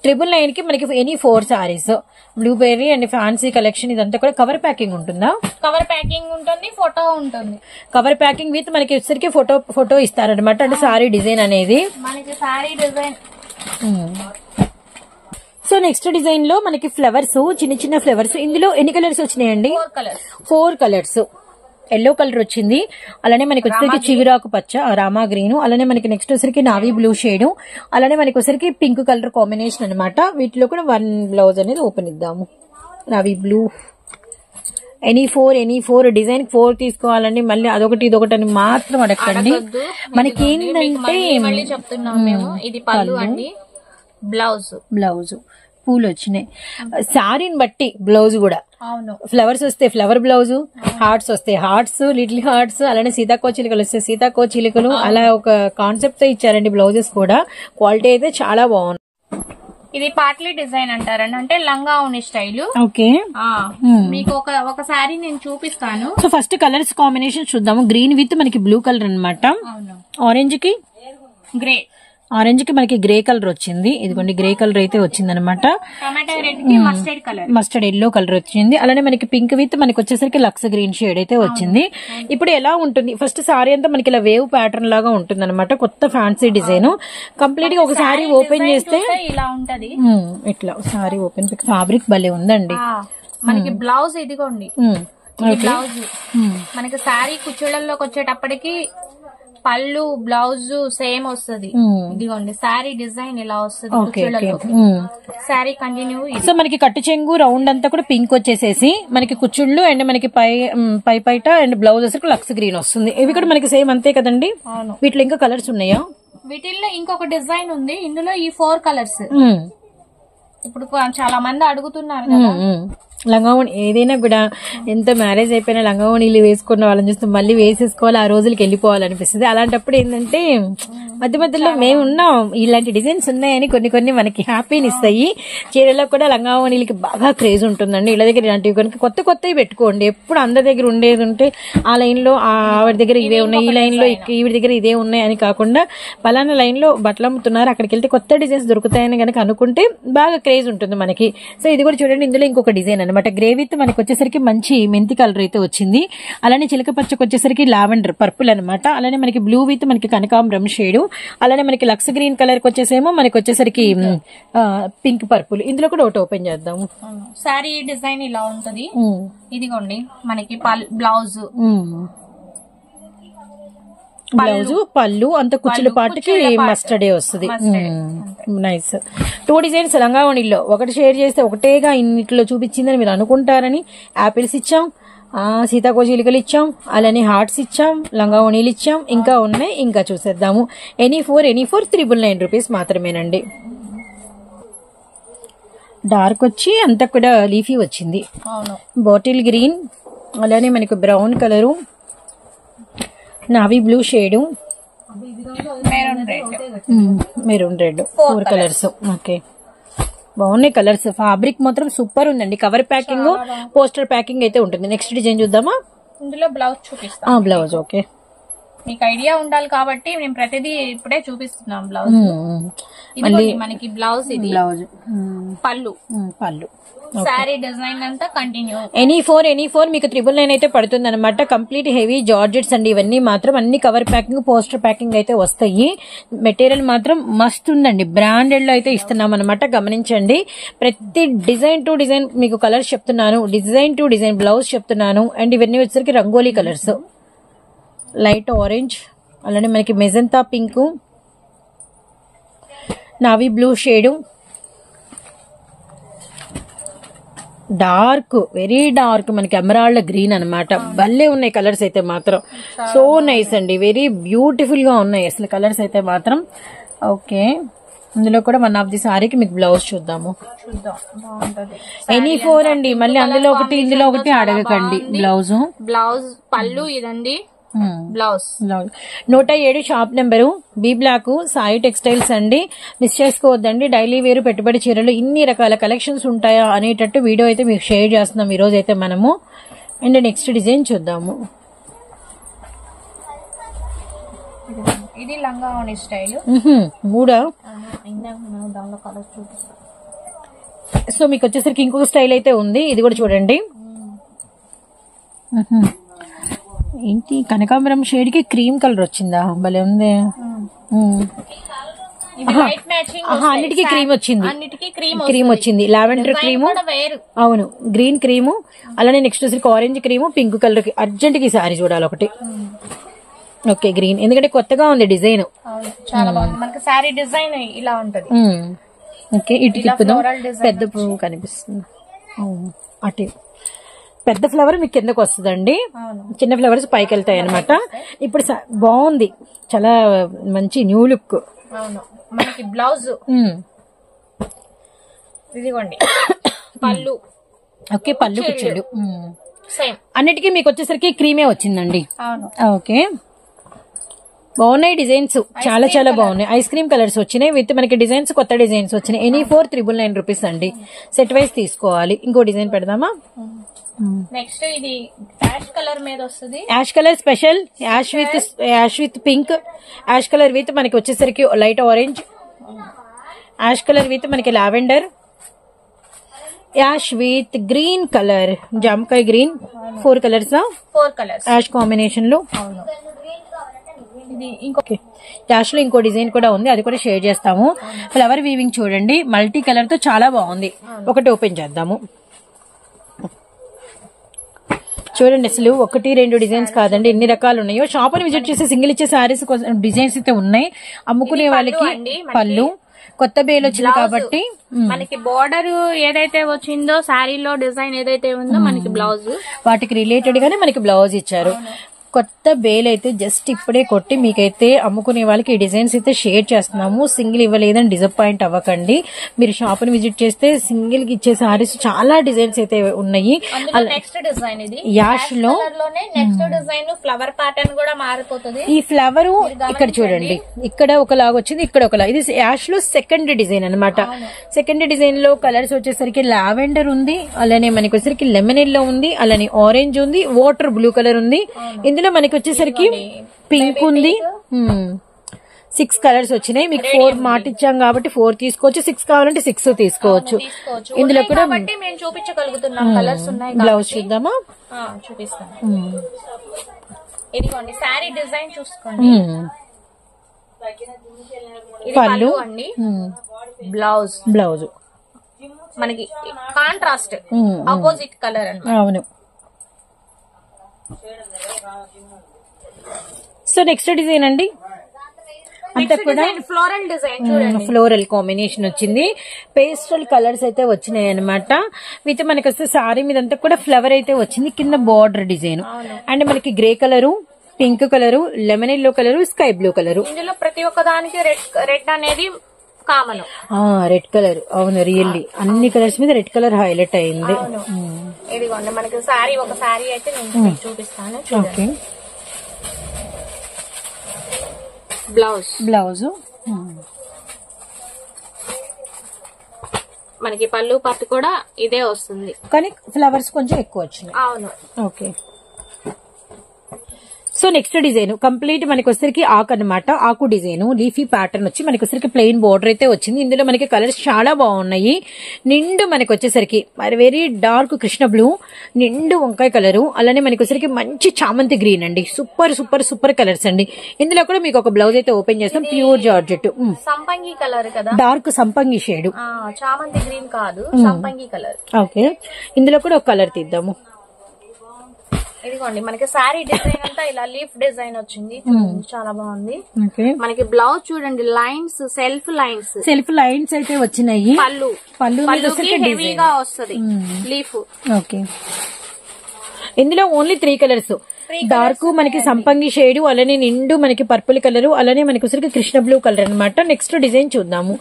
999 కి మనకి any 4 saris, blueberry and fancy collection. ఇదంతా కూడా కవర్ ప్యాకింగ్ ఉంటుందా? కవర్ ప్యాకింగ్ ఉంటుంది, ఫోటో ఉంటుంది. కవర్ ప్యాకింగ్ విత్ మనకి వచ్చేసరికి ఫోటో ఇస్తారనమాట, అంటే సారీ డిజైన్ అనేది మనకి sorry design. So next design లో మనకి ఫ్లవర్స్, చిన్న చిన్న ఫ్లవర్స్. ఇందులో ఎన్ని కలర్స్ వచ్చినాయండి? 4 కలర్స్. ఎల్లో కలర్ వచ్చింది, అలానే మనకి వచ్చేసరికి చిగురాకు పచ్చ, రామా గ్రీన్, అలానే మనకి నెక్స్ట్ వచ్చేసరికి నావీ బ్లూ షేడ్, అలానే మనకి వచ్చేసరికి పింక్ కలర్ కాంబినేషన్ అనమాట. వీటిలో కూడా 1 బ్లౌజ్ అనేది ఓపెన్ ఇద్దాము. నావీ బ్లూ, ఎనీ 4 డిజైన్ 4 తీసుకోవాలండి. మళ్ళీ అదొకటి ఇదొకటి అని మాత్రం అడగండి. మనకి ఏంటంటే చెప్తున్నాం మేము, ఇది పళ్ళు అండి, బ్లౌజ్ పూలు వచ్చినాయి. సారీని బట్టి బ్లౌజ్ కూడా, ఫ్లవర్స్ వస్తే ఫ్లవర్ బ్లౌజ్, హార్ట్స్ వస్తే హార్ట్స్, లిటిల్ హార్ట్స్, అలానే సీతాకో చిలుకలు వస్తే సీతాకో చిలుకలు, అలా ఒక కాన్సెప్ట్ తో ఇచ్చారండి బ్లౌజెస్ కూడా. క్వాలిటీ అయితే చాలా బాగుంది. ఇది పాట్లీ డిజైన్ అంటారండి, అంటే లంగా ఉని స్టైల్. ఓకే, మీకు ఒక సారీ నేను చూపిస్తాను. సో ఫస్ట్ కలర్స్ కాంబినేషన్ చూద్దాము. గ్రీన్ విత్ మనకి బ్లూ కలర్ అనమాట, ఆరెంజ్ కి ఆరెంజ్ కి మనకి గ్రే కలర్ వచ్చింది. ఇదిగోండి గ్రే కలర్ అయితే వచ్చింది అనమాట. టమాటా రెడ్ కి mustard colour, mustard yellow colour వచ్చింది. అలానే మనకి పింక్ విత్ మనకి వచ్చేసరికి లక్స్ గ్రీన్ షేడ్ అయితే వచ్చింది. ఇప్పుడు ఎలా ఉంటుంది, ఫస్ట్ సారీ అంతా మనకి ఇలా వేవ్ ప్యాటర్న్ లాగా ఉంటుంది అనమాట. కొత్త ఫ్యాన్సీ డిజైన్. కంప్లీట్ గా ఒక సారీ ఓపెన్ చేస్తే ఇలా ఉంటది. ఇట్లా సారీ ఓపెన్ ఫ్యాబ్రిక్ భలే ఉందండి. మనకి బ్లౌజ్ ఇదిగోండి, బ్లౌజ్ మనకి సారీ కుచ్చుళ్ళలోకి వచ్చేటప్పటికి పళ్ళు బ్లౌజ్ సేమ్ వస్తుంది. ఇదిగోండి సారీ డిజైన్ ఇలా వస్తుంది. Sorry continue. సో మనకి కట్టు చెంగు రౌండ్ అంతా కూడా పింక్ వచ్చేసేసి మనకి కుచ్చుళ్ళు అండ్ మనకి పైట అండ్ బ్లౌజ్ వచ్చేసరికి లక్స్ గ్రీన్ వస్తుంది. ఇవి కూడా మనకి సేమ్ అంతే కదండి. వీటిలో ఇంకా కలర్స్ ఉన్నాయా? వీటిల్లో ఇంకొక డిజైన్ ఉంది. ఇందులో ఈ 4 కలర్స్. ఇప్పుడు చాలా మంది అడుగుతున్నారు కదా. లంగావోణి ఏదైనా కూడా ఎంత మ్యారేజ్ అయిపోయినా లంగావోణీలు వేసుకున్న వాళ్ళని చూస్తే మళ్ళీ వేసేసుకోవాలి, ఆ రోజులకి వెళ్ళిపోవాలనిపిస్తుంది. అలాంటప్పుడు ఏంటంటే మధ్య మధ్యలో మేము ఉన్నాం, ఇలాంటి డిజైన్స్ ఉన్నాయని కొన్ని మనకి హ్యాపీని ఇస్తాయి. చీరలో కూడా లంగావోణీలకి బాగా క్రేజ్ ఉంటుందండి. ఇళ్ళ దగ్గర ఇలాంటివి కనుక కొత్తవి పెట్టుకోండి. ఎప్పుడు అందరి దగ్గర ఉండేది ఉంటే ఆ లైన్ లో ఆవిడ దగ్గర ఇవే ఉన్నాయి, ఈ లైన్ లో ఈవిడ దగ్గర ఇదే ఉన్నాయి అని కాకుండా పలానా లైన్ లో బట్టలు అమ్ముతున్నారు, అక్కడికి వెళ్తే కొత్త డిజైన్స్ దొరుకుతాయని కనుక అనుకుంటే బాగా క్రేజ్ ఉంటుంది మనకి. సో ఇది కూడా చూడండి, ఇందులో ఇంకొక డిజైన్ అనమాట. గ్రే విత్ మనకి వచ్చేసరికి మంచి మెంతి కలర్ అయితే వచ్చింది. అలానే చిలక పచ్చకు వచ్చేసరికి లావెండర్ పర్పుల్ అనమాట. అలానే మనకి బ్లూ విత్ మనకి కనకాంబరం షేడ్. అలానే మనకి లక్స్ గ్రీన్ కలర్ కి వచ్చేసేమో మనకి వచ్చేసరికి పింక్ పర్పుల్. ఇందులో కూడా ఒకటి ఓపెన్ చేద్దాము. సారీ డిజైన్ ఇలా ఉంటది. ఇదిగోండి మనకి బ్లౌజ్, పళ్ళు అంత కుచ్చుల పాటుకి మస్టర్డే వస్తుంది. నైస్. 2 డిజైన్స్ లంగావోణిలో ఒకటి షేర్ చేస్తే ఒకటేగా ఇన్నిట్లో చూపించిందని మీరు అనుకుంటారని యాపిల్స్ ఇచ్చాం, సీతాకోచిలికలు ఇచ్చాం, అలానే హార్ట్స్ ఇచ్చాం, లంగావోణీలు ఇచ్చాం, ఇంకా ఉన్నాయి. ఇంకా చూసేద్దాము. ఎనీ ఫోర్ 999 రూపీస్ మాత్రమేనండి. డార్క్ వచ్చి అంతా కూడా లీఫీ వచ్చింది. బాటిల్ గ్రీన్, అలానే మనకు brown colour, navy blue shade, maroon red, 4 colours. Okay, బాగున్నాయి కలర్స్. ఫ్యాబ్రిక్ మాత్రం సూపర్ ఉందండి. కవర్ ప్యాకింగ్, పోస్టర్ ప్యాకింగ్ అయితే ఉంటుంది. నెక్స్ట్ డిజైన్ చూద్దామా? ఇందులో బ్లౌజ్ చూపిస్తాం. బ్లౌజ్ ఓకే, మీకు ఐడియా ఉండాలి కాబట్టి మేము ప్రతిదీ ఇప్పుడే చూపిస్తున్నాం. బ్లౌజ్ మనకి బ్లౌజ్, ఇది బ్లౌజ్, పళ్ళు సారీ డిజైన్ అంతా కంటిన్యూ. ఎనీ ఫోర్ మీకు 999 అయితే పడుతుంది అనమాట. కంప్లీట్ హెవీ జార్జెట్స్ అండి ఇవన్నీ. మాత్రం అన్ని కవర్ ప్యాకింగ్, పోస్టర్ ప్యాకింగ్ అయితే వస్తాయి. మెటీరియల్ మాత్రం మస్తు ఉందండి. బ్రాండెడ్ లో అయితే ఇస్తున్నాం అనమాట. గమనించండి, ప్రతి డిజైన్ టు డిజైన్ మీకు కలర్స్ చెప్తున్నాను, డిజైన్ టు డిజైన్ బ్లౌజ్ చెప్తున్నాను. అండ్ ఇవన్నీ వచ్చేసరికి రంగోలీ కలర్స్, లైట్ ఆరెంజ్, అలానే మనకి magenta pink, navy blue shade, dark, very dark మనకి ఎమరాల్డ్ గ్రీన్ అనమాట. భలే ఉన్నాయి కలర్స్ అయితే మాత్రం. సో నైస్ అండి, వెరీ బ్యూటిఫుల్ గా ఉన్నాయి అసలు కలర్స్ అయితే మాత్రం. ఓకే, ఇందులో కూడా 1 ఆఫ్ ది సారీకి మీకు బ్లౌజ్ చూద్దాము. ఎనీ 4 అండి. మళ్ళీ అందులో ఒకటి ఇందులో ఒకటి అడగకండి. బ్లౌజ్ పళ్ళు ఇదండి. Blouse 107 shop number, B block, Sai textiles అండి. మిస్ చేసుకోవద్దండి. డైలీ వేరు పెట్టుబడి చీరలు ఇన్ని రకాల కలెక్షన్స్ ఉంటాయా అనేటట్టు వీడియో అయితే మీకు షేర్ చేస్తున్నాం ఈ రోజు అయితే మనము. అండ్ నెక్స్ట్ డిజైన్ చూద్దాము. ఇది లంగావోణి స్టైల్. మూడా? సో మీకు వచ్చేసరికి ఇంకొక స్టైల్ అయితే ఉంది. ఇది కూడా చూడండి. ఏంటి, కనకాంబరం షేడ్ కి క్రీమ్ కలర్ వచ్చిందా? భలే ఉంది. అన్నిటికీ క్రీమ్ వచ్చింది. క్రీమ్ వచ్చింది, లావెండర్ క్రీము, అవును, గ్రీన్ క్రీము, అలానే నెక్స్ట్ వచ్చేసరికి ఆరెంజ్ క్రీము, పింక్ కలర్ కి. అర్జెంట్ కి సారీ చూడాలి ఒకటి. ఓకే, గ్రీన్, ఎందుకంటే కొత్తగా ఉంది డిజైన్, చాలా బాగుంది. మనకి సారీ డిజైన్ ఇలా ఉంటది. ఓకే, ఇటు తిప్పుదాం. పెద్ద పువ్వు కనిపిస్తుంది. అటు పెద్ద ఫ్లవర్ మీకు కిందకు వస్తుందండి, చిన్న ఫ్లవర్స్ పైకి వెళ్తాయి అనమాట. ఇప్పుడు బాగుంది, చాలా మంచి న్యూ లుక్. మనకి బ్లౌజ్ ఇదిగోండి, పళ్ళు. ఓకే, పళ్ళు కుచ్చుడు అన్నిటికీ మీకు వచ్చేసరికి క్రీమే వచ్చిందండి. ఓకే, బాగున్నాయి డిజైన్స్, చాలా చాలా బాగున్నాయి. ఐస్ క్రీమ్ కలర్స్ వచ్చినాయి విత్ మనకి డిజైన్స్, కొత్త డిజైన్స్ వచ్చినాయి. ఎనీ 4,999 రూపీస్ అండి. సెట్ వైజ్ తీసుకోవాలి. ఇంకో డిజైన్ పెడదామా? నెక్స్ట్ ఇది యాష్ కలర్ మీద వస్తుంది. Ash colour special, ash with pink, ash colour with మనకి వచ్చేసరికి light orange, ash colour with మనకి lavender, ash with green colour, జామకాయ green. 4 colours, 4 colours ash combination లో. ఇది ఇంకొక యాష్ లో ఇంకో డిజైన్ కూడా ఉంది, అది కూడా షేర్ చేస్తాము. ఫ్లవర్ వీవింగ్ చూడండి, మల్టీ కలర్ తో చాలా బాగుంది. ఒకటి ఓపెన్ చేద్దాము. చూడండి, అసలు 1, 2 డిజైన్స్ కాదండి, ఎన్ని రకాలు ఉన్నాయో. షాప్ ని విజిట్ చేసి సింగిల్ ఇచ్చే సారీస్ డిజైన్స్ అయితే ఉన్నాయి. అమ్ముకునే వాళ్ళకి పళ్ళు కొత్త బేల్ వచ్చింది కాబట్టి మనకి బోర్డర్ ఏదైతే వచ్చిందో శారీలో డిజైన్ ఏదైతే ఉందో మనకి బ్లౌజ్, వాటికి రిలేటెడ్ గానే మనకి బ్లౌజ్ ఇచ్చారు. కొత్త బేల్ అయితే జస్ట్ ఇప్పుడే కొట్టి మీకైతే అమ్ముకునే వాళ్ళకి ఈ డిజైన్స్ అయితే షేర్ చేస్తున్నాము. సింగిల్ ఇవ్వలేదని డిసప్పాయింట్ అవ్వకండి. మీరు షాప్ ని విజిట్ చేస్తే సింగిల్ కి ఇచ్చే సారీస్ చాలా డిజైన్స్ అయితే ఉన్నాయి. నెక్స్ట్ డిజైన్ ఇది యాష్ లో నెక్స్ట్ డిజైన్ ఫ్లవర్ ప్యాటర్న్ కూడా మారిపోతుంది. ఈ ఫ్లవర్ ఇక్కడ చూడండి, ఇక్కడ ఒకలాగా వచ్చింది, ఇక్కడ ఒకలాగా. ఇది యాష్ లో సెకండ్ డిజైన్ అన్నమాట. సెకండ్ డిజైన్ లో కలర్స్ వచ్చేసరికి లావెండర్ ఉంది, అలానే మనకి వచ్చేసరికి లెమన్ ఎల్లో ఉంది, అలానే ఆరెంజ్ ఉంది, వాటర్ బ్లూ కలర్ ఉంది. ఇందులో మనకి వచ్చేసరికి పింక్ ఉంది. 6 కలర్స్ వచ్చినాయి. మీకు 4 మాట ఇచ్చాం కాబట్టి 4 తీసుకోవచ్చు, 6 కావాలంటే 6 తీసుకోవచ్చు. ఇందులో కూడా మేము చూపించగలుగుతున్నాం కలర్స్ ఉన్నాయి. బ్లౌజ్ చూద్దామా? చూపిస్తాను. ఇదిగోండి శారీ డిజైన్ చూసుకోండి. పళ్ళు అండి, బ్లౌజ్ మనకి కాంట్రాస్ట్ ఆపోజిట్ కలర్ అండి. అవును. సో నెక్స్ట్ డిజైన్ అండి, అంతా కూడా ఫ్లోరల్ డిజైన్ చూడండి, ఫ్లోరల్ కాంబినేషన్ వచ్చింది. పేస్టల్ కలర్స్ అయితే వచ్చినాయి అనమాట. విత్ మనకి వస్తే సారీ మీద అంతా కూడా ఫ్లవర్ అయితే వచ్చింది. కింద బార్డర్ డిజైన్ అండ్ మనకి grey colour, pink colour, lemon yellow colour, sky blue colour. ఇందులో ప్రతి ఒక్క దానికి రెడ్ అనేది కామన్. రెడ్ కలర్, అవును, రియల్లీ అన్ని కలర్స్ మీద రెడ్ కలర్ హైలైట్ అయింది. ఇదిగోండి మనకి సారీ, ఒక సారీ అయితే నేను చూపిస్తాను. ఓకే, బ్లౌజ్ మనకి పళ్ళు పట్టు కూడా ఇదే వస్తుంది, కానీ ఫ్లవర్స్ కొంచెం ఎక్కువ వచ్చినాయి. అవును. Okay, so next design complete మనకి వచ్చరికి ఆకు అనమాట. ఆకు డిజైన్ లీఫీ ప్యాటర్న్ వచ్చి మనకి వచ్చరికి ప్లెయిన్ బోర్డర్ అయితే వచ్చింది. ఇందులో మనకి కలర్స్ చాలా బాగున్నాయి. నిండు మనకి వచ్చేసరికి వెరీ డార్క్ కృష్ణ బ్లూ, నిండు వంకాయ కలరు, అలానే మనకి వచ్చరికి మంచి చామంతి గ్రీన్ అండి. సూపర్ సూపర్ సూపర్ కలర్స్ అండి. ఇందులో కూడా మీకు ఒక బ్లౌజ్ అయితే ఓపెన్ చేస్తాం. ప్యూర్ జార్జెట్, సంపంగి కలర్ కదా, డార్క్ సంపంగి షేడ్, చామంతి గ్రీన్ కాదు, సంపంగి కలర్. ఓకే, ఇందులో కూడా ఒక కలర్ తీద్దాము. ఇదిగోండి మనకి సారీ డిజైన్ అంతా ఇలా లీఫ్ డిజైన్ వచ్చింది, చాలా బాగుంది. మనకి బ్లౌజ్ చూడండి, లైన్స్, సెల్ఫ్ లైన్స్ అయితే వచ్చినాయి. పళ్ళు హెవీగా వస్తుంది లీఫ్. ఓకే, ఇందులో ఓన్లీ 3 కలర్స్, డార్క్ మనకి సంపంగి షేడ్, అలానే నిండు మనకి పర్పుల్ కలర్, అలానే మనకి వచ్చరికి కృష్ణ బ్లూ కలర్ అనమాట. నెక్స్ట్ డిజైన్ చూద్దాము.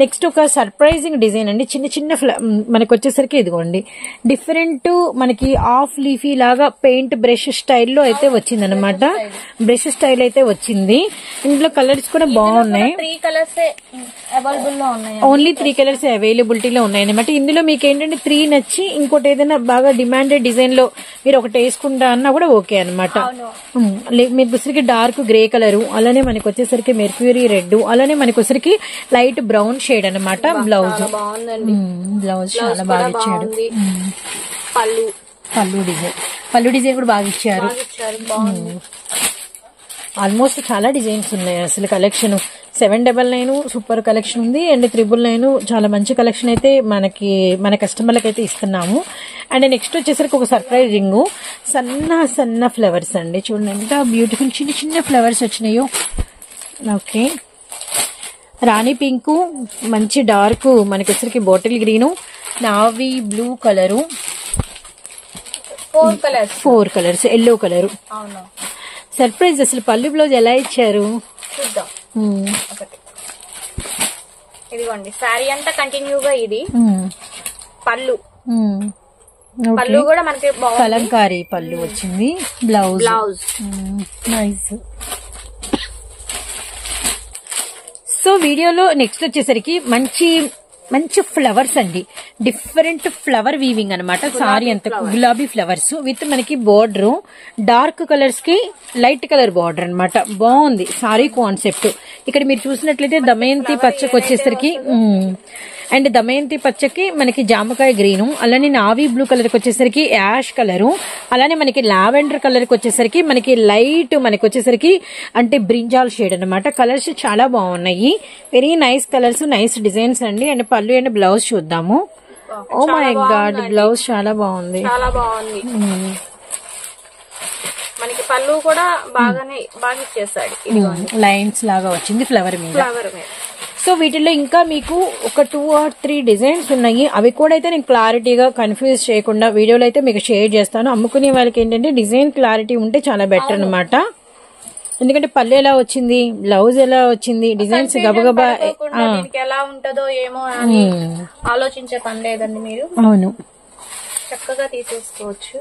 నెక్స్ట్ ఒక సర్ప్రైజింగ్ డిజైన్ అండి. చిన్న చిన్న మనకి వచ్చేసరికి ఇదిగోండి డిఫరెంట్ మనకి ఆఫ్ లీఫీ లాగా పెయింట్ బ్రష్ స్టైల్లో అయితే వచ్చింది అనమాట. బ్రష్ స్టైల్ అయితే వచ్చింది. ఇందులో కలర్స్ కూడా బాగున్నాయి. 3 కలర్స్ అవైలబుల్ లో ఉన్నాయి, ఓన్లీ 3 కలర్స్ అవైలబిలిటీలో ఉన్నాయి అనమాట. ఇందులో మీకు ఏంటంటే 3 నచ్చి ఇంకోటి ఏదైనా బాగా డిమాండెడ్ డిజైన్ లో మీరు ఒకటి వేసుకుంటా అన్నా కూడా ఓకే అనమాట. మీరు వచ్చరికి డార్క్ గ్రే కలరు, అలానే మనకి వచ్చేసరికి మెర్క్యూరీ రెడ్, అలానే మనకి వచ్చరికి లైట్ బ్రౌన్ షేడ్ అనమాట. బ్లౌజ్ చాలా బాగా ఇచ్చాడు. పళ్ళు డిజైన్ కూడా బాగా ఇచ్చారు. ఆల్మోస్ట్ చాలా డిజైన్స్ ఉన్నాయి అసలు. కలెక్షన్ 799 సూపర్ కలెక్షన్ ఉంది, అండ్ 999 చాలా మంచి కలెక్షన్ అయితే మన కస్టమర్లకు అయితే ఇస్తున్నాము. అండ్ నెక్స్ట్ వచ్చేసరికి ఒక సర్ప్రైజింగ్ సన్న ఫ్లవర్స్ అండి. చూడండి ఎంత బ్యూటిఫుల్ చిన్న చిన్న ఫ్లవర్స్ వచ్చినాయో. ఓకే, రాణి పింక్, మంచి డార్క్ మనకి వచ్చరికి bottle green, navy blue colour, 4 colours, yellow colour. Surprise అసలు. పళ్ళు బ్లౌజ్ ఎలా ఇచ్చారు చూద్దాం. ఇదిగోండి సారీ అంతా కంటిన్యూగా ఇది పళ్ళు కూడా మనకి కలంకారీ పళ్ళు వచ్చింది. Blouse nice. సో వీడియోలో నెక్స్ట్ వచ్చేసరికి మంచి మంచి ఫ్లవర్స్ అండి, డిఫరెంట్ ఫ్లవర్ వీవింగ్ అనమాట. సారీ అంత గులాబీ ఫ్లవర్స్ విత్ మనకి బోర్డర్ డార్క్ కలర్స్ కి లైట్ కలర్ బార్డర్ అనమాట. బాగుంది సారీ కాన్సెప్ట్. ఇక్కడ మీరు చూసినట్లయితే దమయంతి పచ్చకి వచ్చేసరికి అండ్ దమయంతి పచ్చకి మనకి జామకాయ గ్రీను, అలానే నావీ బ్లూ కలర్ కి వచ్చేసరికి యాష్ కలరు, అలానే మనకి లావెండర్ కలర్ కి వచ్చేసరికి మనకి లైట్ మనకి వచ్చేసరికి అంటే బ్రింజాల్ షేడ్ అనమాట. కలర్స్ చాలా బాగున్నాయి, very nice colours, nice designs అండి. అండ్ పళ్ళు అండ్ బ్లౌజ్ చూద్దాము. ఓ మై గాడ్, బ్లౌజ్ చాలా బాగుంది, చాలా బాగుంది. మనకి పళ్ళు కూడా బాగా ఇచ్చేసాడు, లైన్స్ లాగా వచ్చింది ఫ్లవర్ మీద. ఫ్లవర్ మీద. సో వీటిల్లో ఇంకా మీకు ఒక 2 or 3 డిజైన్స్ ఉన్నాయి. అవి కూడా అయితే నేను క్లారిటీగా కన్ఫ్యూజ్ చేయకుండా వీడియోలో అయితే మీకు షేర్ చేస్తాను. అమ్ముకునే వాళ్ళకి ఏంటంటే డిజైన్ క్లారిటీ ఉంటే చాలా బెటర్ అనమాట. ఎందుకంటే పళ్ళు ఎలా వచ్చింది, బ్లౌజ్ ఎలా వచ్చింది, డిజైన్స్ గబగబా ఎలా ఉంటదో ఏమో అని ఆలోచించే పని లేదండి. మీరు అవును చక్కగా తీసేసుకోవచ్చు.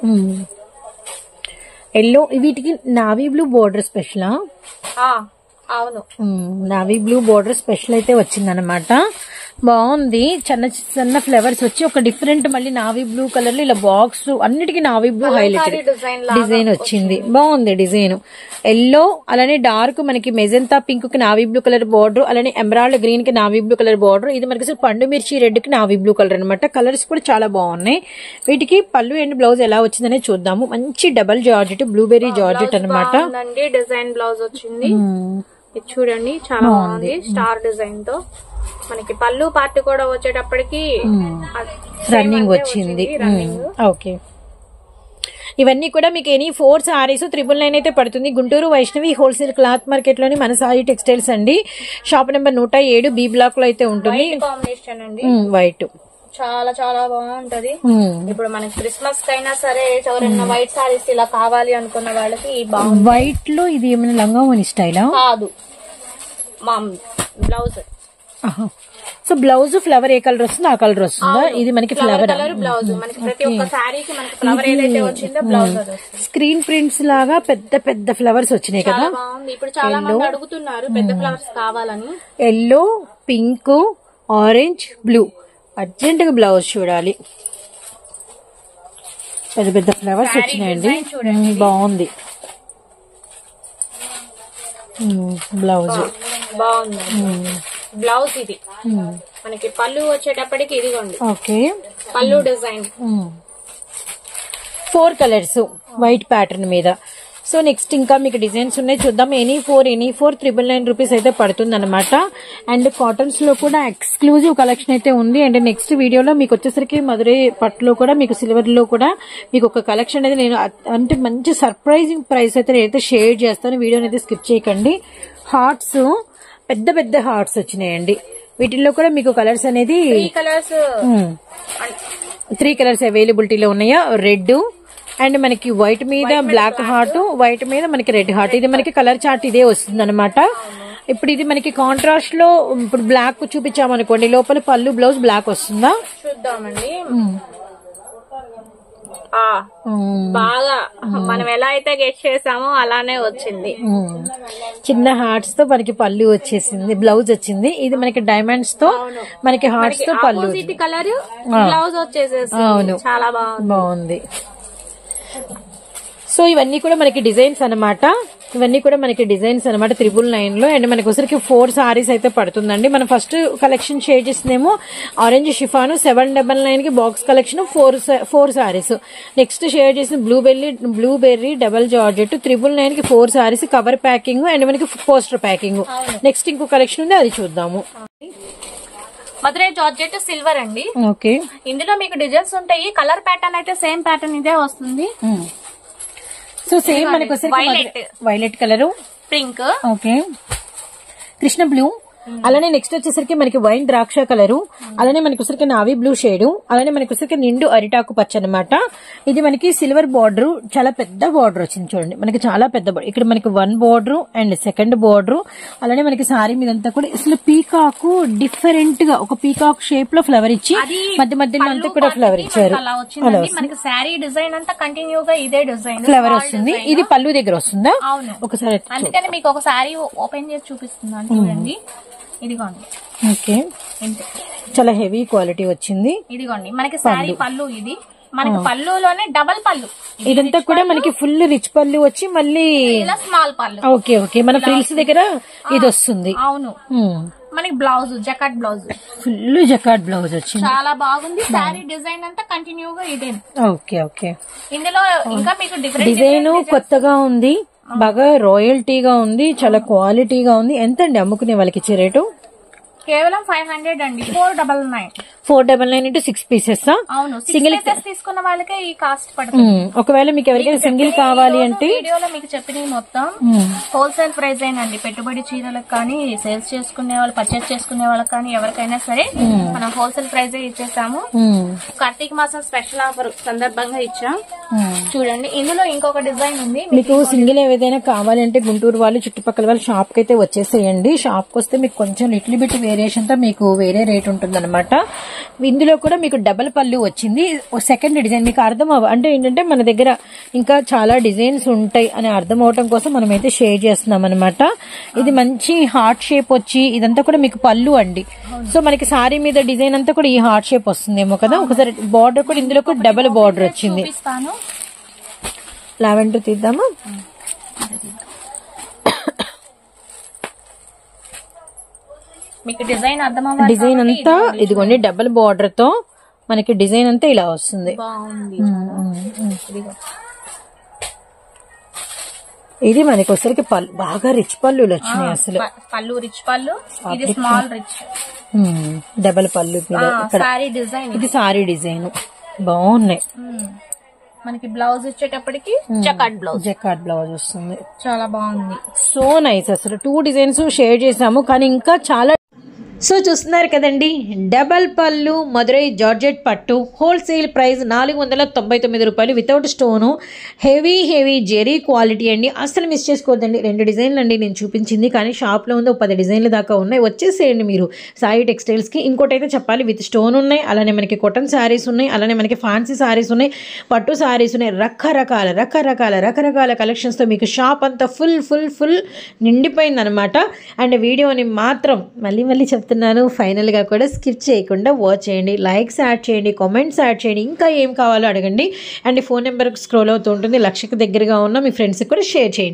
ఎల్లో వీటికి నావీ బ్లూ బోర్డర్ స్పెషలా? అవును, నావీ బ్లూ బోర్డర్ స్పెషల్ అయితే వచ్చిందనమాట. బాగుంది, చిన్న చిన్న ఫ్లవర్స్ వచ్చి ఒక డిఫరెంట్ మళ్ళీ నావీ బ్లూ కలర్ లో ఇలా బాక్స్ అన్నిటికీ నావీ బ్లూ హైలైట్ డిజైన్ వచ్చింది. బాగుంది డిజైన్. ఎల్లో అలానే డార్క్ మనకి మెజంతా పింక్ కి నావీ బ్లూ కలర్ బార్డర్, అలానే ఎమరాల్డ్ గ్రీన్ కి నావీ బ్లూ కలర్ బార్డర్. ఇది మనకి పండు మిర్చి రెడ్ కి నావీ బ్లూ కలర్ అనమాట. కలర్స్ కూడా చాలా బాగున్నాయి. వీటికి పళ్ళు అండ్ బ్లౌజ్ ఎలా వచ్చిందనే చూద్దాము. మంచి డబల్ జార్జెట్, బ్లూబెర్రీ జార్జెట్ అనమాట. డిజైన్ బ్లౌజ్ వచ్చింది, ఇది చూడండి చాలా బాగుంది. స్టార్ డిజైన్ తో మనకి పళ్ళు పార్ట్ కూడా వచ్చేటప్పటికి రన్నింగ్ వచ్చింది. ఓకే, ఇవన్నీ కూడా మీకు ఎనీ 4 సారీస్ 999 అయితే పడుతుంది. Guntur Vaishnavi wholesale cloth market లోని మన సాయి టెక్స్టైల్స్ అండి. షాప్ నెంబర్ 107 బి బ్లాక్ లో అయితే ఉంటుంది. కాంబినేషన్ అండి, వైట్ చాలా చాలా బాగుంటది. ఇప్పుడు మనకి క్రిస్మస్ కైనా సరే ఎవరైనా వైట్ సారీస్ ఇలా కావాలి అనుకున్న వాళ్ళకి వైట్ లో ఇది ఏమైనా లంగావోని స్టైలా? కాదు, మా బ్లౌజ్. సో బ్లౌజ్ ఫ్లవర్ ఏ కలర్ వస్తుందో ఆ కలర్ వస్తుందా? ఇది మనకి ఫ్లవర్ బ్లౌజ్. మనకి ప్రతి ఒక్క సారీకి మనకి ఫ్లవర్ ఏదైతే వచ్చిందో బ్లౌజ్ స్క్రీన్ ప్రింట్స్ లాగా పెద్ద పెద్ద ఫ్లవర్స్ వచ్చినాయి కదా. బాగుంది. ఇప్పుడు చాలా మంది అడుగుతున్నారు పెద్ద ఫ్లవర్స్ కావాలని. Yellow, pink, orange, blue. Urgent గా బ్లౌజ్ చూడాలి. పెద్ద పెద్ద ఫ్లవర్స్ వచ్చినాయండి, బాగుంది బ్లౌజ్. బాగుంది బ్లౌజ్. ఇది మనకి పళ్ళు వచ్చేటప్పటికి ఇదిగోండి. ఓకే, పళ్ళు డిజైన్ 4 కలర్స్ వైట్ ప్యాటర్న్ మీద. సో నెక్స్ట్ ఇంకా మీకు డిజైన్స్ ఉన్నాయి, చూద్దాం. ఎనీ ఫోర్ 999 రూపీస్ అయితే పడుతుంది అనమాట. అండ్ కాటన్స్ లో కూడా ఎక్స్క్లూజివ్ కలెక్షన్ అయితే ఉంది. అండ్ నెక్స్ట్ వీడియోలో మీకు వచ్చేసరికి మధురై పట్టులో కూడా మీకు సిల్వర్ లో కూడా మీకు ఒక కలెక్షన్ అనేది నేను అంటే మంచి సర్ప్రైజింగ్ ప్రైస్ అయితే నేనైతే షేర్ చేస్తాను. వీడియోని అయితే స్కిప్ చేయకండి. హార్ట్స్, పెద్ద పెద్ద హార్ట్స్ వచ్చినాయండి. వీటిల్లో కూడా మీకు కలర్స్ అనేది 3 కలర్స్ అవైలబిలిటీలో ఉన్నాయా? రెడ్ అండ్ మనకి వైట్ మీద బ్లాక్ హార్ట్, వైట్ మీద మనకి రెడ్ హార్ట్. ఇది మనకి కలర్ చార్ట్ ఇదే వస్తుంది అనమాట. ఇప్పుడు ఇది మనకి కాంట్రాస్ట్ లో ఇప్పుడు బ్లాక్ చూపించామనుకోండి, లోపల పళ్ళు బ్లౌజ్ బ్లాక్ వస్తుందా? చూద్దామండి. బాగా మనం ఎలా అయితే గెట్ చేసామో అలానే వచ్చింది. చిన్న హార్ట్స్ తో మనకి పళ్ళు వచ్చేసింది, బ్లౌజ్ వచ్చింది. ఇది మనకి డైమండ్స్ తో మనకి హార్ట్స్ తో పళ్ళు, కలర్ బ్లౌజ్ వచ్చేసేసి. అవును, చాలా బాగుంది. సో ఇవన్నీ కూడా మనకి డిజైన్స్ అనమాట. ఇవన్నీ కూడా మనకి డిజైన్స్ అనమాట 999 లో. అండ్ మనకి ఒకసారికి 4 సారీస్ అయితే పడుతుందండి. మనం ఫస్ట్ కలెక్షన్ షేర్ చేసిందేమో ఆరెంజ్ షిఫాను 799 కి box collection 4 saris. Next share చేసిన బ్లూబెర్రీ డబల్ జార్జెట్ 999 కి 4 సారీస్ కవర్ ప్యాకింగ్ అండ్ మనకి పోస్టర్ ప్యాకింగ్. నెక్స్ట్ ఇంకో కలెక్షన్ ఉంది, అది చూద్దాము. మధురై జార్జెట్ సిల్వర్ అండి. ఓకే, ఇందులో మీకు డిజైన్స్ ఉంటాయి. కలర్ ప్యాటర్న్ అయితే సేమ్ ప్యాటర్న్ ఇదే వస్తుంది. సో సేమ్ మనకి violet colour, pink, okay, Krishna blue, అలానే నెక్స్ట్ వచ్చేసరికి మనకి వైన్ ద్రాక్ష కలరు, అలానే మనకి వచ్చరికి నావీ బ్లూ షేడ్, అలానే మనకి వచ్చరికి నిండు అరిటాకు పచ్చ అనమాట. ఇది మనకి సిల్వర్ బార్డర్, చాలా పెద్ద బార్డర్ వచ్చింది చూడండి. మనకి చాలా పెద్ద బార్డర్. ఇక్కడ మనకి 1 బార్డర్ అండ్ 2nd బార్డర్, అలానే మనకి సారీ మీదంతా కూడా అసలు పీకాకు డిఫరెంట్ గా ఒక పీకాక్ షేప్ లో ఫ్లవర్ ఇచ్చి మధ్య మధ్యలో అంతా కూడా ఫ్లవర్ ఇచ్చారు. మనకి సారీ డిజైన్ అంతా కంటిన్యూగా ఇదే డిజైన్ ఫ్లవర్ వస్తుంది. ఇది పళ్ళు దగ్గర వస్తుందా? అవును, ఒకసారి అందుకని మీకు ఒక సారీ ఓపెన్ చేసి చూపిస్తున్నాను చూడండి. ఇదిగోండి. ఓకే, చాలా హెవీ క్వాలిటీ వచ్చింది. ఇదిగోండి మనకి శారీ పళ్ళు, ఇది మనకి పళ్ళులోనే డబల్ పళ్ళు. ఇదంతా కూడా మనకి ఫుల్ రిచ్ పళ్ళు వచ్చి మళ్ళీ స్మాల్ పళ్ళు. ఓకే ఓకే, మన ఫ్రిల్స్ దగ్గర ఇది వస్తుంది. అవును, మనకి బ్లౌజ్ జకాట్ బ్లౌజ్, ఫుల్ జకాట్ బ్లౌజ్ వచ్చింది. చాలా బాగుంది. శారీ డిజైన్ అంతా కంటిన్యూగా ఇదే. ఓకే ఓకే, ఇందులో ఇంకా మీకు డిఫరెంట్ డిజైన్ కొత్తగా ఉంది, బాగా రాయల్టీగా ఉంది, చాలా క్వాలిటీగా ఉంది. ఎంత అండి అమ్ముకునే వాళ్ళకి ఇచ్చే రేటు? కేవలం 500 అండి. 499. 499 into 6 pieces. అవును, సింగిల్ పీసెస్ తీసుకున్న వాళ్ళకే ఈ కాస్ట్ పడుతుంది. ఒకవేళ మీకు ఎవరికైనా సింగిల్ కావాలి అంటే వీడియోలో మీకు చెప్పినవి మొత్తం హోల్సేల్ ప్రైస్ అయినండి. పెట్టుబడి చీరలకు కానీ, సేల్స్ చేసుకునే వాళ్ళు, పర్చేస్ చేసుకునే వాళ్ళకి కానీ, ఎవరికైనా సరే మనం హోల్సేల్ ప్రైస్ ఇచ్చేసాము. కార్తీక మాసం స్పెషల్ ఆఫర్ సందర్భంగా ఇచ్చాం. చూడండి, ఇందులో ఇంకొక డిజైన్ ఉంది. మీకు సింగిల్ ఏదైనా కావాలి అంటే గుంటూరు వాళ్ళు, చుట్టుపక్కల వాళ్ళు షాప్ కి అయితే వచ్చేసేయండి. షాప్ కి వస్తే మీకు కొంచెం లిటిల్ బిట్ వేరియేషన్ తో మీకు వేరే రేట్ ఉంటుంది అనమాట. ఇందులో కూడా మీకు డబల్ పళ్ళు వచ్చింది. సెకండ్ డిజైన్ మీకు అర్థం అంటే ఏంటంటే మన దగ్గర ఇంకా చాలా డిజైన్స్ ఉంటాయి అని అర్థం అవటం కోసం మనం అయితే షేర్ చేస్తున్నాం అనమాట. ఇది మంచి హార్ట్ షేప్ వచ్చి ఇదంతా కూడా మీకు పళ్ళు అండి. సో మనకి సారీ మీద డిజైన్ అంతా కూడా ఈ హార్ట్ షేప్ వస్తుందేమో కదా. ఒకసారి బార్డర్ కూడా ఇందులో కూడా డబల్ బార్డర్ వచ్చింది. లావెండర్ తీద్దామా? మీకు డిజైన్ అర్థమవుతుంది. డిజైన్ అంతా ఇదిగోండి డబుల్ బార్డర్ తో మనకి డిజైన్ అంతా ఇలా వస్తుంది. ఇది మనకి వచ్చరికి పళ్ళు బాగా రిచ్ పళ్ళు వచ్చినాయి. అసలు పళ్ళు రిచ్ పళ్ళు, ఇది స్మాల్ రిచ్ డబల్ పళ్ళు. ఇది సారీ డిజైన్ బాగున్నాయి. మనకి బ్లౌజ్ ఇచ్చేటప్పటికి జకాట్ బ్లౌజ్ వస్తుంది. చాలా బాగుంది. So nice. అసలు 2 డిజైన్స్ షేర్ చేసాము, కానీ ఇంకా చాలా. సో చూస్తున్నారు కదండి, డబల్ పళ్ళు మదురై జార్జెట్ పట్టు హోల్సేల్ ప్రైస్ 499 రూపాయలు without stone. Heavy zari quality అండి. అసలు మిస్ చేసుకోవద్దండి. 2 డిజైన్లు అండి నేను చూపించింది, కానీ షాప్లో ఉంది 10 డిజైన్లు దాకా ఉన్నాయి. వచ్చేసేయండి మీరు సాయి టెక్స్టైల్స్కి. ఇంకోటి అయితే చెప్పాలి, విత్ స్టోన్ ఉన్నాయి, అలానే మనకి కాటన్ శారీస్ ఉన్నాయి, అలానే మనకి ఫ్యాన్సీ శారీస్ ఉన్నాయి, పట్టు శారీస్ ఉన్నాయి. రకరకాల కలెక్షన్స్తో మీకు షాప్ అంతా ఫుల్ నిండిపోయింది అనమాట. అండ్ వీడియోని మాత్రం మళ్ళీ చెప్తాను, ఫైనల్గా కూడా స్కిప్ చేయకుండా వాచ్ చేయండి. లైక్స్ యాడ్ చేయండి, కామెంట్స్ యాడ్ చేయండి, ఇంకా ఏం కావాలో అడగండి. అండ్ ఫోన్ నెంబర్ స్క్రోల్ అవుతూ ఉంటుంది. 1,00,000కి దగ్గరగా ఉన్న మీ ఫ్రెండ్స్కి కూడా షేర్ చేయండి.